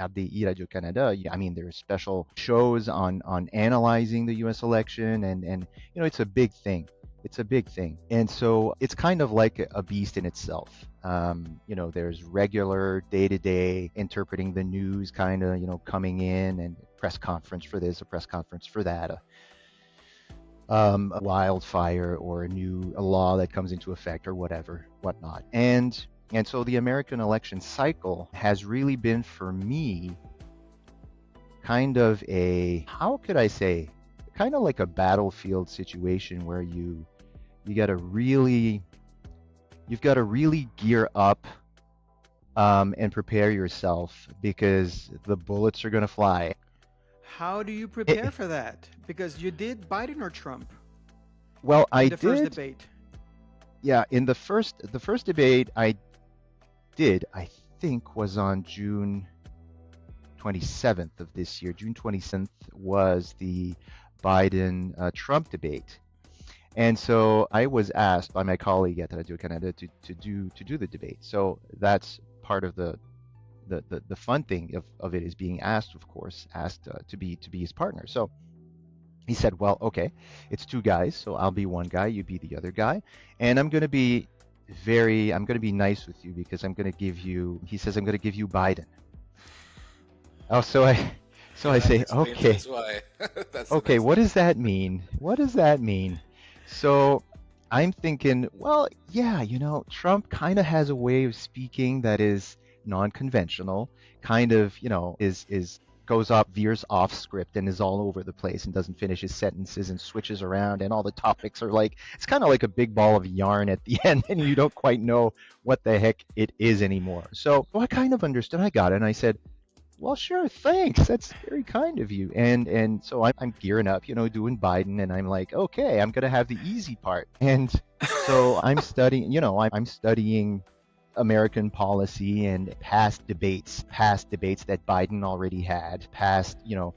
at the Radio-Canada, I mean, there's special shows on analyzing the U.S. election, and it's a big thing. It's a big thing, and so it's kind of like a beast in itself. There's regular day-to-day interpreting the news, kind of, coming in, and press conference for this, a press conference for that, a wildfire or a law that comes into effect or whatnot. And so the American election cycle has really been, for me, kind of how could I say, kind of like a battlefield situation where you've got to really gear up and prepare yourself, because the bullets are going to fly. How do you prepare for that? Because you did Biden or Trump Well, I in the first did. debate. Yeah, in the first debate I did, I think, was on June 27th of this year. June 27th was the Biden Trump debate. And so I was asked by my colleague at Radio-Canada to do the debate. So that's part of the fun thing of it, is being asked, of course, to be his partner. So he said, well, okay, it's two guys, so I'll be one guy, you be the other guy, and I'm going to be nice with you, because he says, I'm going to give you Biden. Oh, so I say, okay, That's why. That's okay, what does that mean? What does that mean? So I'm thinking, well, yeah, Trump kind of has a way of speaking that is non-conventional, kind of, veers off script and is all over the place and doesn't finish his sentences and switches around, and all the topics are like, it's kind of like a big ball of yarn at the end, and you don't quite know what the heck it is anymore. So I kind of understood. I got it, and I said, well, sure, thanks. That's very kind of you. And so I'm gearing up, doing Biden, and I'm like, okay, I'm gonna have the easy part. And so I'm studying, I'm studying American policy and past debates that Biden already had,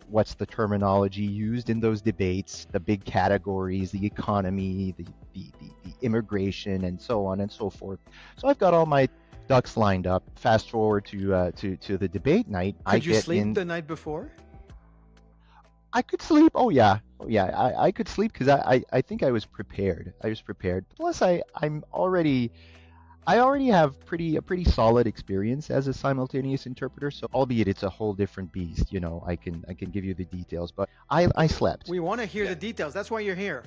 what's the terminology used in those debates, the big categories, the economy, the immigration, and so on and so forth. So I've got all my ducks lined up. Fast forward to the debate night. Could you sleep the night before? I could sleep. Oh yeah. I could sleep, because I think I was prepared. Plus, I already have a pretty solid experience as a simultaneous interpreter. So, albeit it's a whole different beast, I can give you the details. But I slept. We want to hear the details. That's why you're here.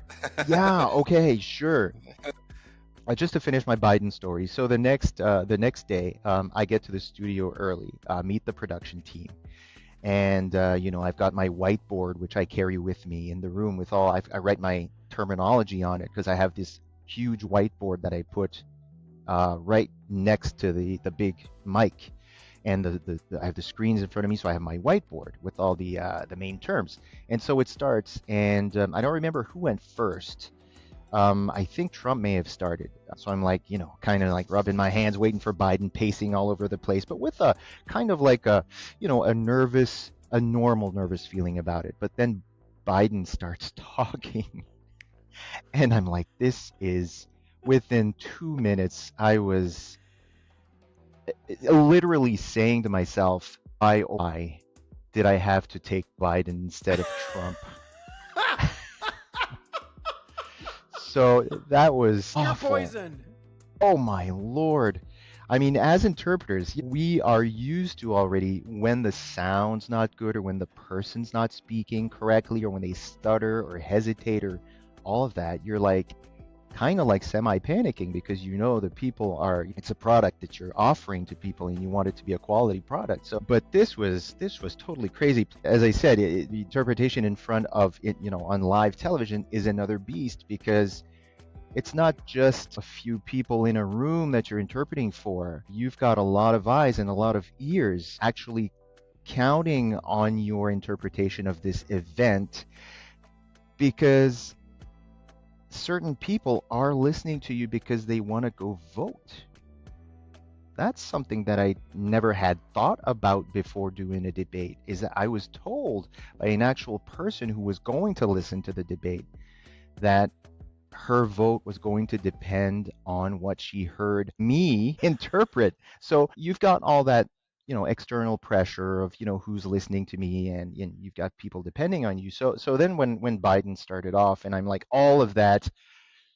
Yeah. Okay. Sure. Just to finish my Biden story, so the next day, I get to the studio early, meet the production team, and I've got my whiteboard, which I carry with me in the room with I write my terminology on it, because I have this huge whiteboard that I put right next to the big mic, and I have the screens in front of me, so I have my whiteboard with all the main terms, and so it starts, and I don't remember who went first. I think Trump may have started. So I'm like, kind of like rubbing my hands, waiting for Biden, pacing all over the place, but with a kind of like a normal nervous feeling about it. But then Biden starts talking, and I'm like, within 2 minutes, I was literally saying to myself, why did I have to take Biden instead of Trump? So that was awful. You're poisoned. Oh my Lord. I mean, as interpreters, we are used to already, when the sound's not good, or when the person's not speaking correctly, or when they stutter or hesitate, or all of that, you're like kind of like semi-panicking, because the people it's a product that you're offering to people, and you want it to be a quality product. So, but this was totally crazy. As I said, the interpretation in front of it, on live television, is another beast, because it's not just a few people in a room that you're interpreting for. You've got a lot of eyes and a lot of ears actually counting on your interpretation of this event, because certain people are listening to you because they want to go vote. That's something that I never had thought about before doing a debate, is that I was told by an actual person who was going to listen to the debate that her vote was going to depend on what she heard me interpret. So you've got all that external pressure of, who's listening to me, and you've got people depending on you. So then when Biden started off, and I'm like, all of that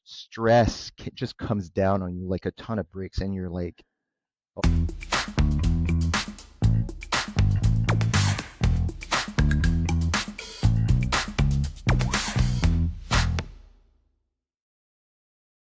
stress just comes down on you like a ton of bricks, and you're like,